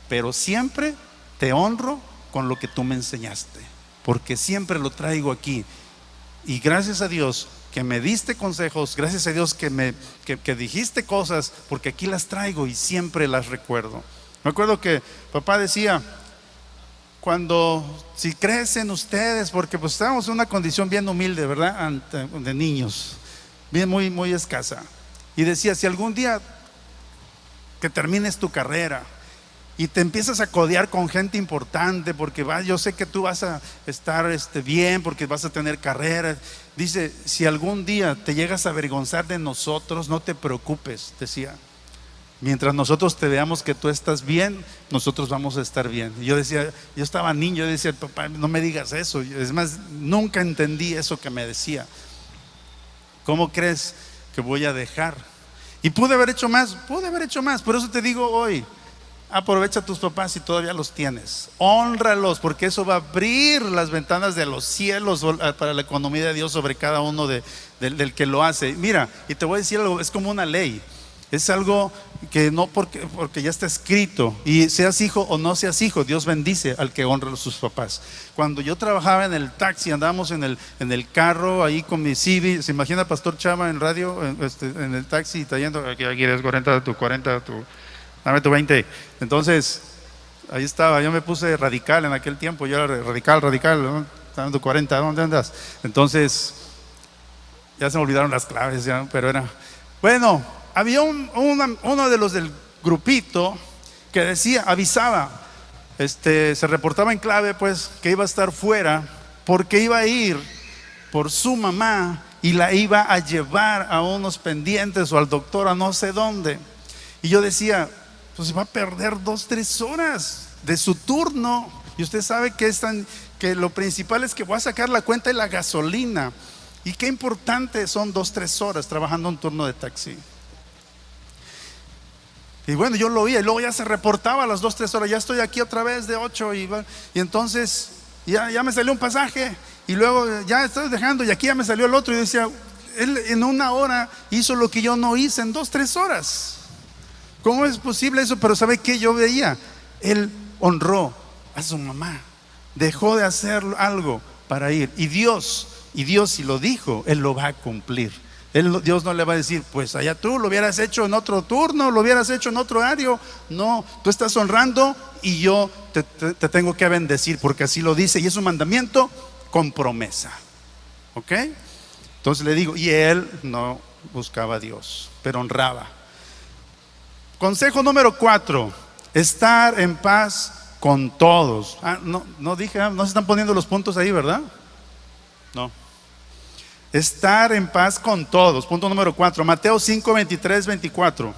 pero siempre te honro con lo que tú me enseñaste, porque siempre lo traigo aquí. Y gracias a Dios que me diste consejos, gracias a Dios que dijiste cosas, porque aquí las traigo y siempre las recuerdo. Me acuerdo que papá decía, si crecen ustedes, porque pues estábamos en una condición bien humilde, ¿verdad? De niños, bien muy escasa. Y decía, si algún día que termines tu carrera y te empiezas a codear con gente importante, porque yo sé que tú vas a estar bien, porque vas a tener carrera. Dice, si algún día te llegas a avergonzar de nosotros, no te preocupes, decía. Mientras nosotros te veamos que tú estás bien, nosotros vamos a estar bien. Y yo decía, yo estaba niño, yo decía, papá, no me digas eso. Es más, nunca entendí eso que me decía. ¿Cómo crees que voy a dejar? Y pude haber hecho más, por eso te digo hoy, aprovecha a tus papás si todavía los tienes, hónralos, porque eso va a abrir las ventanas de los cielos para la economía de Dios sobre cada uno del que lo hace. Mira, y te voy a decir algo, es como una ley. Es algo que no porque ya está escrito, y seas hijo o no seas hijo, Dios bendice al que honra a sus papás. Cuando yo trabajaba en el taxi, andábamos en el carro ahí con mi Civi, ¿se imagina Pastor Chama en radio, en el taxi trayendo, aquí eres 40, dame tu 20. Entonces, ahí estaba, yo me puse radical en aquel tiempo, yo era radical, ¿no? Estaba dando 40, ¿dónde andas? Entonces, ya se me olvidaron las claves, ya, pero era, bueno. Había uno de los del grupito que decía, avisaba, se reportaba en clave pues que iba a estar fuera porque iba a ir por su mamá y la iba a llevar a unos pendientes o al doctor a no sé dónde. Y yo decía, pues va a perder 2-3 horas de su turno, y usted sabe que lo principal es que voy a sacar la cuenta de la gasolina, y qué importante son 2-3 horas trabajando un turno de taxi. Y bueno, yo lo oía, y luego ya se reportaba a las 2-3 horas, ya estoy aquí otra vez de 8, y entonces ya me salió un pasaje, y luego ya estoy dejando, y aquí ya me salió el otro. Y decía, él en 1 hora hizo lo que yo no hice en 2-3 horas. ¿Cómo es posible eso? Pero ¿sabe qué? Yo veía, él honró a su mamá, dejó de hacer algo para ir, y Dios si lo dijo, Él lo va a cumplir. Dios no le va a decir, pues allá tú lo hubieras hecho en otro turno, lo hubieras hecho en otro horario. No, tú estás honrando y yo te tengo que bendecir, porque así lo dice, y es un mandamiento con promesa. ¿Ok? Entonces le digo, y él no buscaba a Dios, pero honraba. Consejo número 4, estar en paz con todos. No dije, no se están poniendo los puntos ahí, ¿verdad? No. Estar en paz con todos. Punto número 4, Mateo 5:23-24.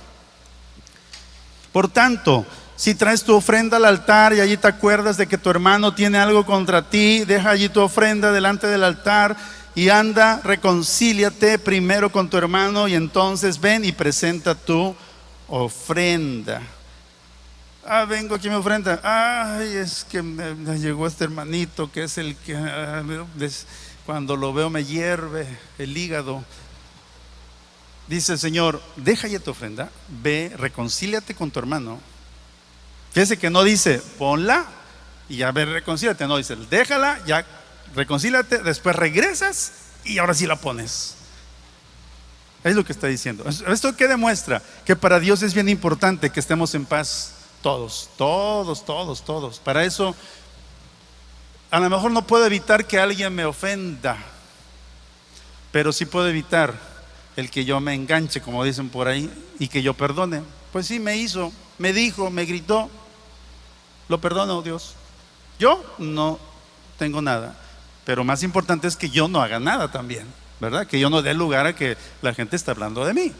Por tanto, si traes tu ofrenda al altar y allí te acuerdas de que tu hermano tiene algo contra ti, deja allí tu ofrenda delante del altar y anda, reconcíliate primero con tu hermano, y entonces ven y presenta tu ofrenda. vengo aquí me ofrenda. Ay, es que me llegó este hermanito que es el que cuando lo veo me hierve el hígado. Dice el Señor, deja ya tu ofrenda, ve, reconcíliate con tu hermano. Fíjese que no dice, ponla y ya ve, reconcíliate. No, dice, déjala, ya, reconcíliate, después regresas y ahora sí la pones. Es lo que está diciendo. ¿Esto qué demuestra? Que para Dios es bien importante que estemos en paz todos. Para eso, a lo mejor no puedo evitar que alguien me ofenda, pero sí puedo evitar el que yo me enganche, como dicen por ahí, y que yo perdone. Pues sí, me hizo, me dijo, me gritó, lo perdono, Dios. Yo no tengo nada, pero más importante es que yo no haga nada también, ¿verdad? Que yo no dé lugar a que la gente esté hablando de mí.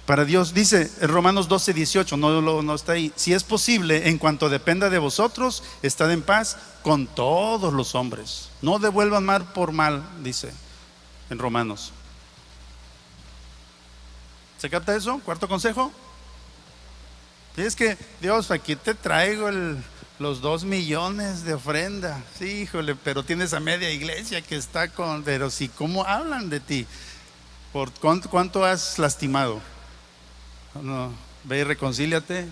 Para Dios, dice en Romanos 12:18, no está ahí, si es posible, en cuanto dependa de vosotros, estad en paz con todos los hombres. No devuelvan mal por mal, dice en Romanos. ¿Se capta eso? Cuarto consejo. Y es que, Dios, aquí te traigo los 2 millones de ofrenda. Sí, híjole, pero tienes a media iglesia que está con, pero sí, ¿cómo hablan de ti? ¿Por cuánto has lastimado? No, ve y reconcíliate.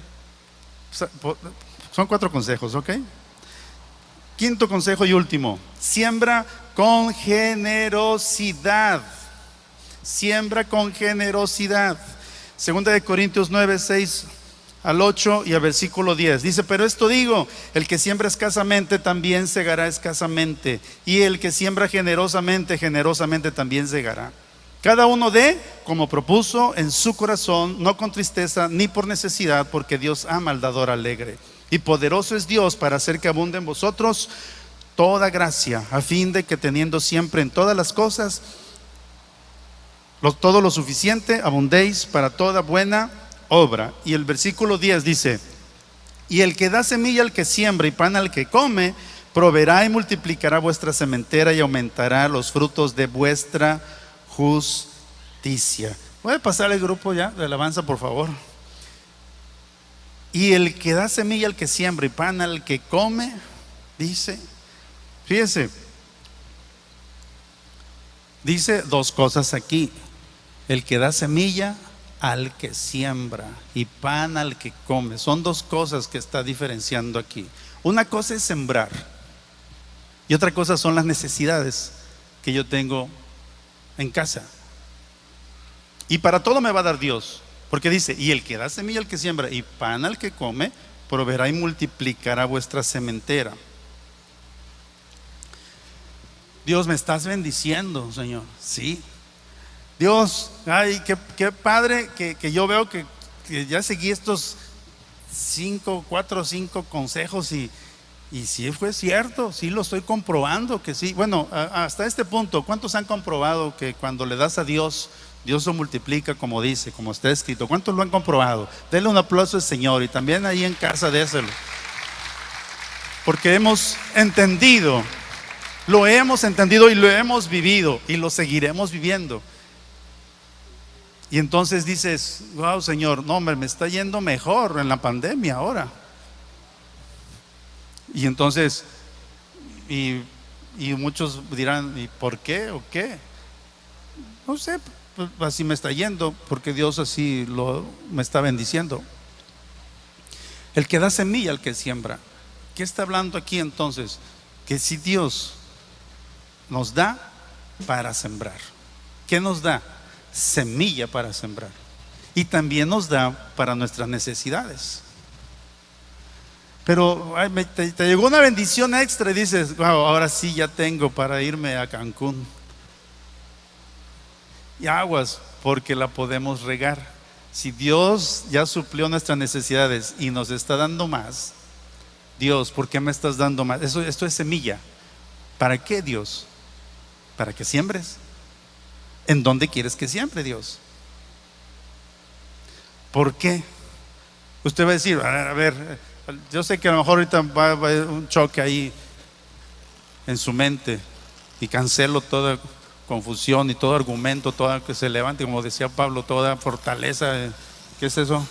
Son 4 consejos, ¿ok? Quinto consejo y último, siembra con generosidad. Siembra con generosidad. Segunda de Corintios 9:6 al 8 y al versículo 10 dice, pero esto digo, el que siembra escasamente también segará escasamente, y el que siembra generosamente, generosamente también segará. Cada uno dé como propuso en su corazón, no con tristeza ni por necesidad, porque Dios ama al dador alegre. Y poderoso es Dios para hacer que abunde en vosotros toda gracia, a fin de que teniendo siempre en todas las cosas todo lo suficiente, abundéis para toda buena obra. Y el versículo 10 dice, y el que da semilla al que siembra y pan al que come, proveerá y multiplicará vuestra sementera y aumentará los frutos de vuestra justicia. Voy a pasar el grupo ya de alabanza, por favor. Y el que da semilla al que siembra y pan al que come, dice, fíjese, dice 2 cosas aquí. El que da semilla al que siembra y pan al que come. Son 2 cosas que está diferenciando aquí. Una cosa es sembrar y otra cosa son las necesidades que yo tengo en casa. Y para todo me va a dar Dios, porque dice, y el que da semilla al que siembra y pan al que come, proveerá y multiplicará vuestra sementera. Dios, me estás bendiciendo, Señor. Sí. Dios, ay, qué padre que yo veo que ya seguí estos 4 o 5 consejos y sí fue cierto, sí lo estoy comprobando que sí. Bueno, hasta este punto, ¿cuántos han comprobado que cuando le das a Dios, Dios lo multiplica como dice, como está escrito? ¿Cuántos lo han comprobado? Denle un aplauso al Señor y también ahí en casa déselo. Porque hemos entendido, lo hemos entendido y lo hemos vivido y lo seguiremos viviendo. Y entonces dices, wow, Señor, no, me está yendo mejor en la pandemia ahora. Y entonces, y muchos dirán, ¿y por qué o qué? No sé, pues así me está yendo, porque Dios así me está bendiciendo. El que da semilla al que siembra. ¿Qué está hablando aquí entonces? Que si Dios nos da para sembrar, ¿qué nos da? Semilla para sembrar, y también nos da para nuestras necesidades. Pero te llegó una bendición extra y dices, wow, ahora sí ya tengo para irme a Cancún. Y aguas, porque la podemos regar. Si Dios ya suplió nuestras necesidades y nos está dando más, Dios, ¿por qué me estás dando más? Esto es semilla. ¿Para qué, Dios? Para que siembres. ¿En dónde quieres que siembre, Dios? ¿Por qué? Usted va a decir, a ver, yo sé que a lo mejor ahorita va a haber un choque ahí en su mente y cancelo toda confusión y todo argumento, toda que se levante, como decía Pablo, toda fortaleza. ¿Qué es eso?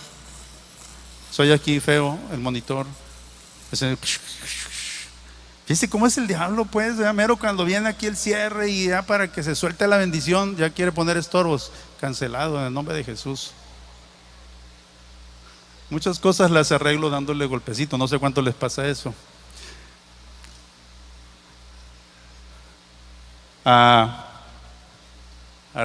Soy aquí feo, el monitor. Fíjese cómo es el diablo, pues, ya mero cuando viene aquí el cierre y ya para que se suelte la bendición, ya quiere poner estorbos. Cancelado en el nombre de Jesús. Muchas cosas las arreglo dándole golpecito, no sé cuánto les pasa eso. A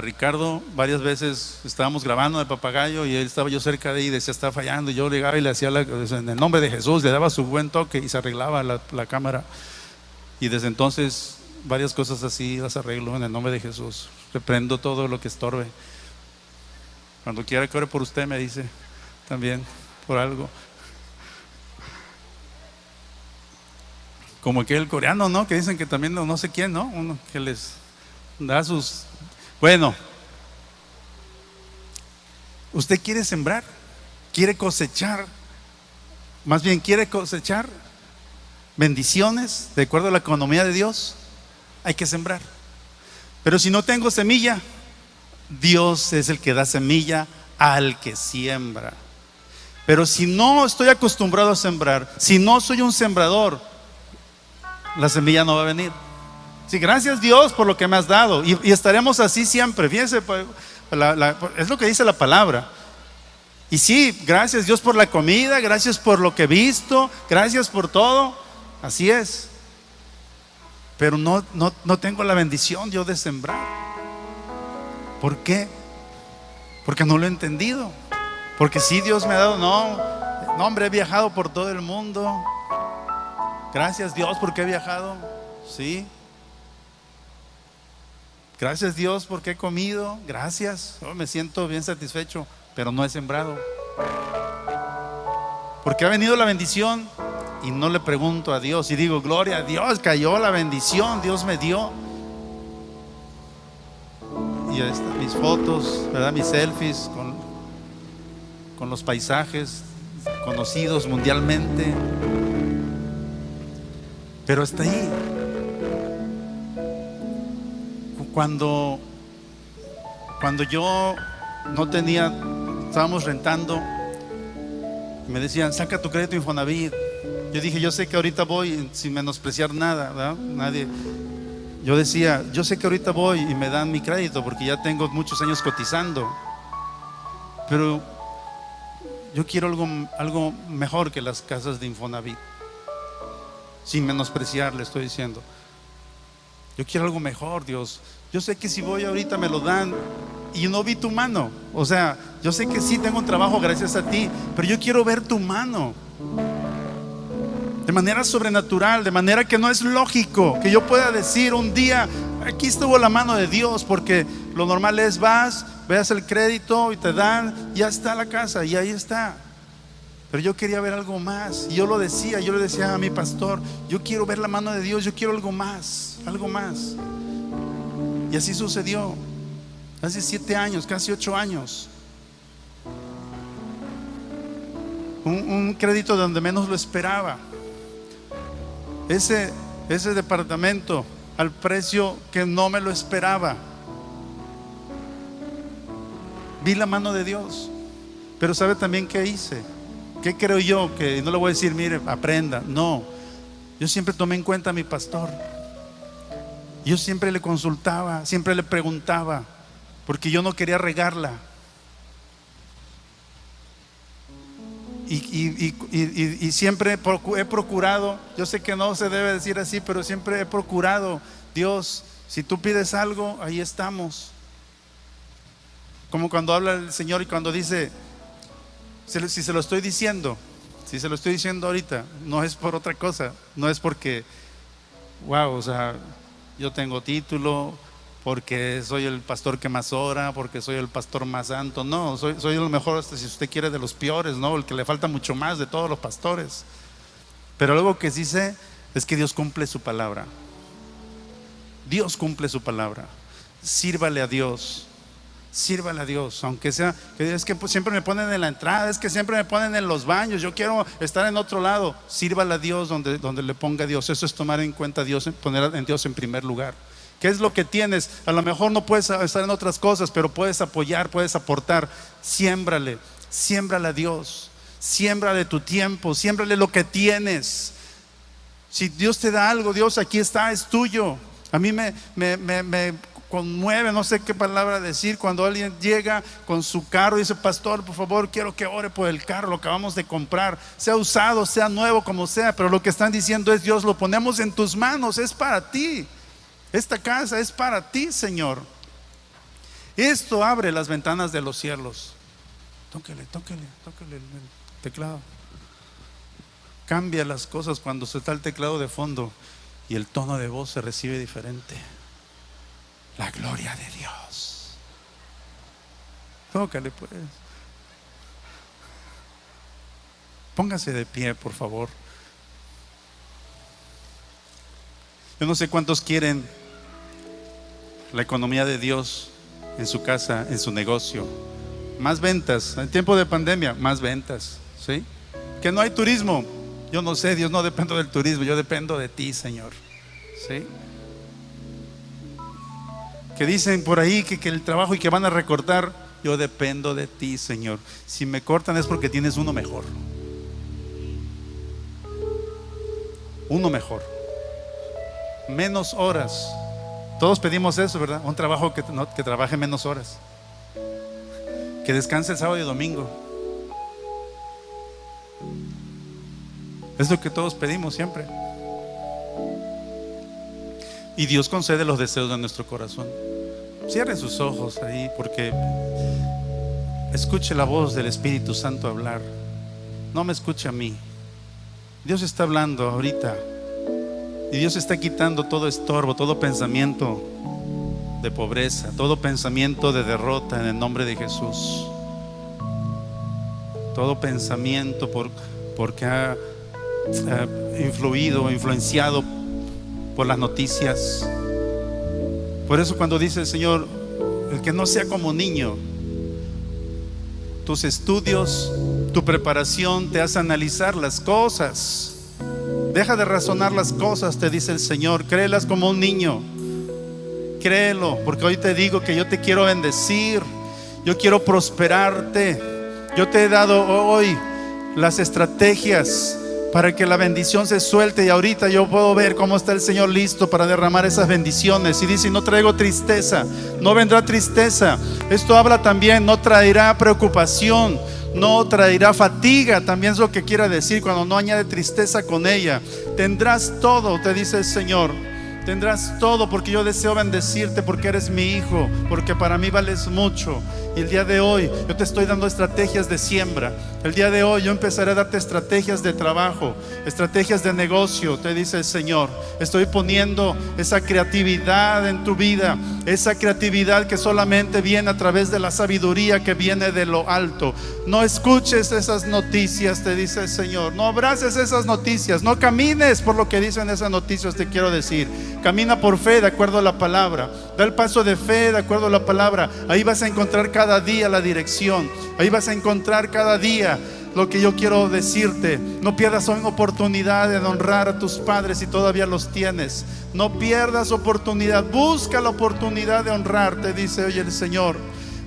Ricardo varias veces estábamos grabando de papagayo y él estaba yo cerca de ahí y decía está fallando, y yo llegaba y le hacía en el nombre de Jesús, le daba su buen toque y se arreglaba la cámara. Y desde entonces varias cosas así las arreglo en el nombre de Jesús. Reprendo todo lo que estorbe. Cuando quiera que ore por usted me dice también por algo. Como aquel coreano, ¿no? Que dicen que también no sé quién, ¿no? Uno que les da sus... Bueno, usted quiere sembrar, quiere cosechar, más bien quiere cosechar bendiciones de acuerdo a la economía de Dios, hay que sembrar. Pero si no tengo semilla, Dios es el que da semilla al que siembra. Pero si no estoy acostumbrado a sembrar, si no soy un sembrador, la semilla no va a venir. Sí, gracias Dios por lo que me has dado. Y estaremos así siempre. Fíjense, es lo que dice la palabra. Y sí, gracias Dios por la comida, gracias por lo que he visto, gracias por todo. Así es. Pero no tengo la bendición yo de sembrar. ¿Por qué? Porque no lo he entendido. Porque sí Dios me ha dado, no hombre, he viajado por todo el mundo. Gracias Dios porque he viajado. Sí. Gracias Dios porque he comido. Gracias, me siento bien satisfecho. Pero no he sembrado. Porque ha venido la bendición y no le pregunto a Dios y digo, gloria a Dios, cayó la bendición, Dios me dio. Y ahí están mis fotos, ¿verdad? Mis selfies con los paisajes conocidos mundialmente. Pero hasta ahí. Cuando yo no tenía, estábamos rentando, me decían, saca tu crédito Infonavit. Yo dije, yo sé que ahorita voy sin menospreciar nada, ¿verdad? Nadie. Yo decía, yo sé que ahorita voy y me dan mi crédito porque ya tengo muchos años cotizando. Pero yo quiero algo mejor que las casas de Infonavit. Sin menospreciar, le estoy diciendo. Yo quiero algo mejor, Dios. Yo sé que si voy ahorita me lo dan y no vi tu mano. O sea, yo sé que sí tengo un trabajo gracias a ti, pero yo quiero ver tu mano de manera sobrenatural, de manera que no es lógico que yo pueda decir un día, aquí estuvo la mano de Dios, porque lo normal es veas el crédito y te dan, ya está la casa y ahí está. Pero yo quería ver algo más y yo le decía a mi pastor, yo quiero ver la mano de Dios, yo quiero algo más, algo más. Y así sucedió. Hace 7 años, casi 8 años. Un crédito donde menos lo esperaba. Ese departamento al precio que no me lo esperaba. Vi la mano de Dios. Pero ¿sabe también qué hice? ¿Qué creo yo? Que no le voy a decir, mire, aprenda. No, yo siempre tomé en cuenta a mi pastor. Yo siempre le consultaba, siempre le preguntaba, porque yo no quería regarla. Y siempre he procurado, yo sé que no se debe decir así, pero siempre he procurado, Dios, si tú pides algo, ahí estamos. Como cuando habla el Señor y cuando dice, si se lo estoy diciendo ahorita, no es por otra cosa, no es porque, wow, o sea, yo tengo título, porque soy el pastor que más ora, porque soy el pastor más santo. No, soy el mejor, hasta si usted quiere, de los peores, ¿no? El que le falta mucho más de todos los pastores. Pero algo que sí sé es que Dios cumple su palabra. Dios cumple su palabra. Sírvale a Dios. Sírvale a Dios, aunque sea, es que siempre me ponen en la entrada, es que siempre me ponen en los baños, yo quiero estar en otro lado. Sírvale a Dios donde le ponga a Dios. Eso es tomar en cuenta a Dios, poner a Dios en primer lugar. ¿Qué es lo que tienes? A lo mejor no puedes estar en otras cosas, pero puedes apoyar, puedes aportar. Siémbrale a Dios. Siémbrale tu tiempo, siémbrale lo que tienes. Si Dios te da algo, Dios, aquí está, es tuyo. A mí me conmueve, no sé qué palabra decir, cuando alguien llega con su carro y dice: pastor, por favor, quiero que ore por el carro, lo acabamos de comprar, sea usado, sea nuevo, como sea, pero lo que están diciendo es: Dios, lo ponemos en tus manos, es para ti. Esta casa es para ti, Señor. Esto abre las ventanas de los cielos. Tóquele el teclado. Cambia las cosas cuando se está el teclado de fondo y el tono de voz se recibe diferente. La gloria de Dios. Tócale pues. Póngase de pie, por favor. Yo no sé cuántos quieren la economía de Dios en su casa, en su negocio. Más ventas. En tiempo de pandemia, más ventas, ¿sí? Que no hay turismo. Yo no sé, Dios, no dependo del turismo, yo dependo de ti, Señor, ¿sí? Que dicen por ahí que el trabajo y que van a recortar, yo dependo de ti, Señor. Si me cortan es porque tienes uno mejor. Uno mejor. Menos horas. Todos pedimos eso, ¿verdad? Un trabajo que trabaje menos horas, que descanse el sábado y domingo. Es lo que todos pedimos siempre. Y Dios concede los deseos de nuestro corazón. Cierre sus ojos ahí, porque escuche la voz del Espíritu Santo hablar. No me escuche a mí. Dios está hablando ahorita. Y Dios está quitando todo estorbo, todo pensamiento de pobreza, todo pensamiento de derrota en el nombre de Jesús. Todo pensamiento porque ha influenciado por las noticias. Por eso cuando dice el Señor: el que no sea como niño. Tus estudios, tu preparación te hace analizar las cosas. Deja de razonar las cosas, te dice el Señor. Créelas como un niño. Créelo, porque hoy te digo que yo te quiero bendecir. Yo quiero prosperarte. Yo te he dado hoy las estrategias para que la bendición se suelte. Y ahorita yo puedo ver cómo está el Señor listo para derramar esas bendiciones. Y dice: no traigo tristeza, no vendrá tristeza. Esto habla también: no traerá preocupación, no traerá fatiga. También es lo que quiere decir cuando no añade tristeza con ella. Tendrás todo, te dice el Señor. Tendrás todo, porque yo deseo bendecirte, porque eres mi hijo, porque para mí vales mucho. Y el día de hoy yo te estoy dando estrategias de siembra. El día de hoy yo empezaré a darte estrategias de trabajo, estrategias de negocio, te dice el Señor. Estoy poniendo esa creatividad en tu vida, esa creatividad que solamente viene a través de la sabiduría que viene de lo alto. No escuches esas noticias, te dice el Señor. No abraces esas noticias, no camines por lo que dicen esas noticias, te quiero decir. Camina por fe de acuerdo a la palabra. Da el paso de fe de acuerdo a la palabra. Ahí vas a encontrar cada día la dirección. Ahí vas a encontrar cada día lo que yo quiero decirte. No pierdas hoy oportunidad de honrar a tus padres si todavía los tienes. No pierdas oportunidad. Busca la oportunidad de honrar, te dice hoy el Señor.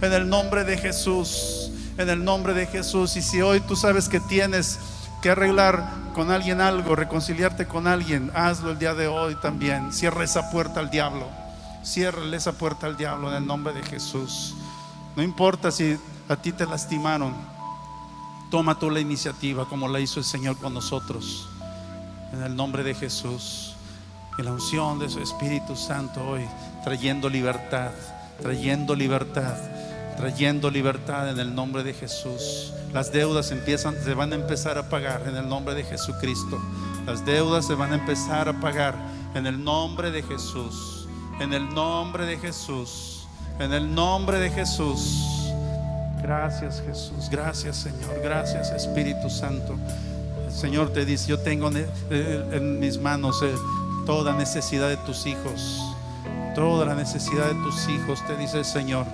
En el nombre de Jesús. En el nombre de Jesús. Y si hoy tú sabes que tienes que arreglar con alguien algo, reconciliarte con alguien, hazlo el día de hoy también. Cierra esa puerta al diablo. Ciérrale esa puerta al diablo en el nombre de Jesús. No importa si a ti te lastimaron, toma tú la iniciativa como la hizo el Señor con nosotros. En el nombre de Jesús. Y la unción de su Espíritu Santo hoy trayendo libertad, trayendo libertad, trayendo libertad en el nombre de Jesús. Las deudas se van a empezar a pagar en el nombre de Jesucristo. Las deudas se van a empezar a pagar en el nombre de Jesús. En el nombre de Jesús. En el nombre de Jesús. Gracias, Jesús. Gracias, Señor. Gracias, Espíritu Santo. El Señor te dice: yo tengo en mis manos toda necesidad de tus hijos. Toda la necesidad de tus hijos, te dice el Señor.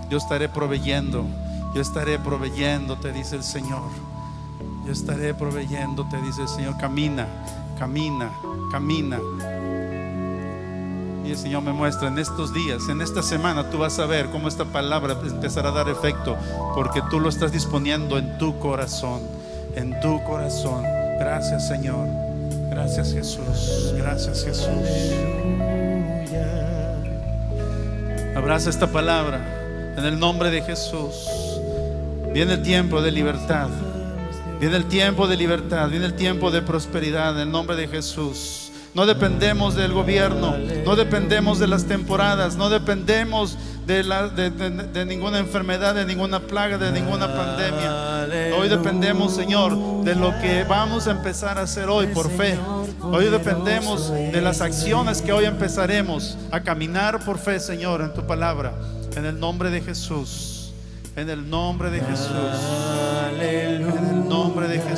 Yo estaré proveyendo. Yo estaré proveyendo, te dice el Señor. Yo estaré proveyendo, te dice el Señor. Camina, camina, camina. Y el Señor me muestra en estos días, en esta semana, tú vas a ver cómo esta palabra empezará a dar efecto, porque tú lo estás disponiendo en tu corazón. en tu corazón. Gracias, Señor. Gracias, Jesús. Gracias, Jesús. Abraza esta palabra en el nombre de Jesús. Viene el tiempo de libertad. Viene el tiempo de libertad. Viene el tiempo de prosperidad en el nombre de Jesús. No dependemos del gobierno, no dependemos de las temporadas, no dependemos de ninguna enfermedad, de ninguna plaga, de ninguna pandemia. Hoy dependemos, Señor, de lo que vamos a empezar a hacer hoy por fe. Hoy dependemos de las acciones que hoy empezaremos a caminar por fe, Señor, en tu palabra. En el nombre de Jesús. En el nombre de Jesús. En el nombre de Jesús.